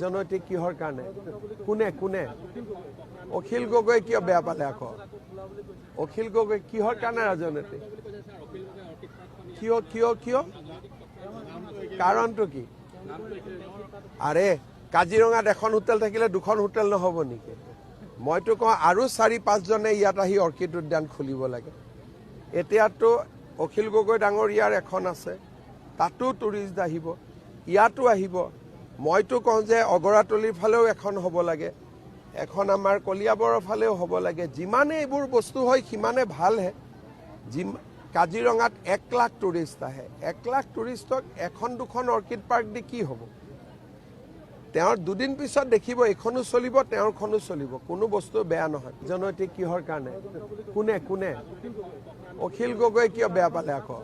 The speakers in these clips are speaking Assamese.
জনৈতিক কিহৰ কাৰণে কোনে কোনে অখিল গগৈ কিয় বেয়া পালে আকৌ অখিল গগৈ কিহৰ কাৰণে ৰাজনৈতিক কিয় কিয় কিয় কাৰণটো কি আৰে কাজিৰঙাত এখন হোটেল থাকিলে দুখন হোটেল নহব নেকি মইতো কওঁ আৰু 4-5 জনে ইয়াত আহি অৰ্কিড উদ্যান খুলিব লাগে এতিয়াতো অখিল গগৈ ডাঙৰীয়াৰ এখন আছে তাতো টুৰিষ্ট আহিব ইয়াতো আহিব মইতো কওঁ যে অগৰাতলিৰ ফালেও এখন হ'ব লাগে এখন আমাৰ কলিয়াবৰৰ ফালেও হ'ব লাগে যিমানে এইবোৰ বস্তু হয় সিমানে ভাল হে কাজিৰঙাত 1 লাখ টুৰিষ্ট আহে 1 লাখ টুৰিষ্টক এখন দুখন অৰ্কিড পাৰ্ক দি কি হ'ব তেওঁৰ দুদিন পিছত দেখিব এখনো চলিব তেওঁৰখনো চলিব কোনো বস্তু বেয়া নহয় জনৈতিক কিহৰ কাৰণে কোনে কোনে অখিল গগৈ কিয় বেয়া পালে আকৌ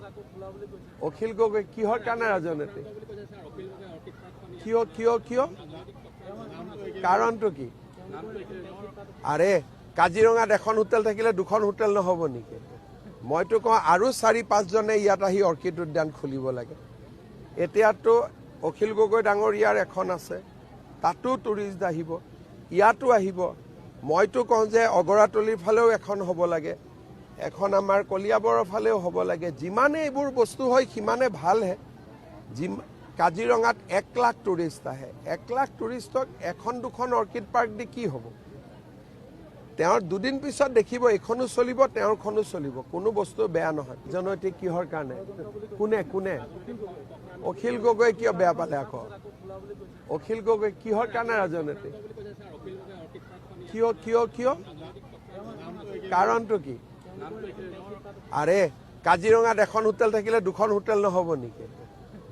অখিল গগৈ কিহৰ কাৰণে ৰাজনৈতিক কিয় কিয় কিয় কাৰণটো কি আৰে কাজিৰঙাত এখন হোটেল থাকিলে দুখন হোটেল নহব নেকি মইতো কওঁ আৰু 4-5 জনে ইয়াত আহি অৰ্কিড উদ্যান খুলিব লাগে এতিয়াতো অখিল গগৈ ডাঙৰীয়াৰ এখন আছে তাতো টুৰিষ্ট আহিব ইয়াতো আহিব মইতো কওঁ যে অগৰাতলিৰ ফালেও এখন হ'ব লাগে এখন আমাৰ কলিয়াবৰৰ ফালেও হ'ব লাগে যিমানে এইবোৰ বস্তু হয় সিমানে ভাল হে কাজিৰঙাত 1 লাখ টুৰিষ্ট আহে 1 লাখ টুৰিষ্টক এখন দুখন অৰ্কিড পাৰ্ক দি কি হ'ব তেওঁৰ দুদিন পিছত দেখিব এখনো চলিব তেওঁৰখনো চলিব কোনো বস্তু বেয়া নহয় জনৈতিক কিহৰ কাৰণে কোনে কোনে অখিল গগৈ কিয় বেয়া পালে আকৌ অখিল গগৈ কিহৰ কাৰণে ৰাজনৈতিক কিয় কিয় কিয় কাৰণটো কি আৰে কাজিৰঙাত এখন হোটেল থাকিলে দুখন হোটেল নহব নেকি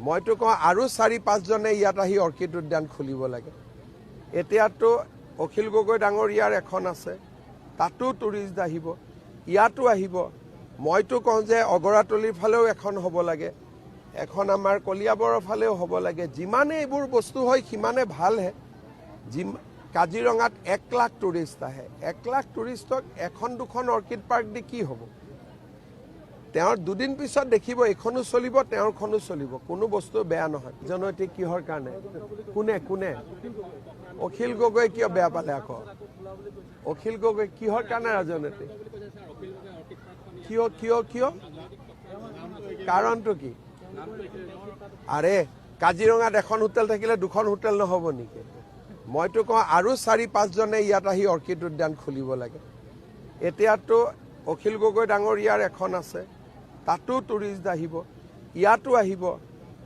মইতো কওঁ আৰু 4-5 জনে ইয়াত আহি অৰ্কিড উদ্যান খুলিব লাগে এতিয়াতো অখিল গগৈ ডাঙৰীয়াৰ এখন আছে তাতো টুৰিষ্ট আহিব ইয়াতো আহিব মইতো কওঁ যে অগৰাতলিৰ ফালেও এখন হ'ব লাগে এখন আমাৰ কলিয়াবৰৰ ফালেও হ'ব লাগে যিমানে এইবোৰ বস্তু হয় সিমানে ভাল হে কাজিৰঙাত 1 লাখ টুৰিষ্ট আহে 1 লাখ টুৰিষ্টক এখন দুখন অৰ্কিড পাৰ্ক দি কি হ'ব তেওঁৰ দুদিন পিছত দেখিব এখনো চলিব তেওঁৰখনো চলিব কোনো বস্তু বেয়া নহয় জনৈতিক কিহৰ কাৰণে কোনে কোনে অখিল গগৈ কিয় বেয়া পালে আকৌ অখিল গগৈ কিহৰ কাৰণে ৰাজনৈতিক কিয় কিয় কিয় কাৰণটো কি আৰে কাজিৰঙাত এখন হোটেল থাকিলে দুখন হোটেল নহব নেকি মইতো কওঁ আৰু 4-5 জনে ইয়াত আহি অৰ্কিড উদ্যান খুলিব লাগে এতিয়াতো অখিল গগৈ ডাঙৰীয়াৰ এখন আছে তাতো টুৰিষ্ট আহিব ইয়াতো আহিব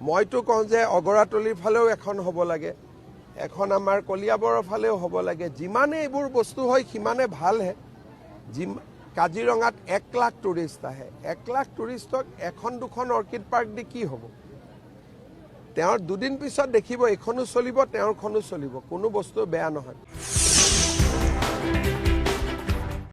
মইতো কওঁ যে অগৰাতলিৰ ফালেও এখন হ'ব লাগে এখন আমাৰ কলিয়াবৰৰ ফালেও হ'ব লাগে যিমানে এইবোৰ বস্তু হয় সিমানে ভাল হে কাজিৰঙাত 1 লাখ টুৰিষ্ট আহে 1 লাখ টুৰিষ্টক এখন দুখন অৰ্কিড পাৰ্ক দি কি হ'ব তেওঁৰ দুদিন পিছত দেখিব এখনো চলিব তেওঁৰখনো চলিব কোনো বস্তু বেয়া নহয়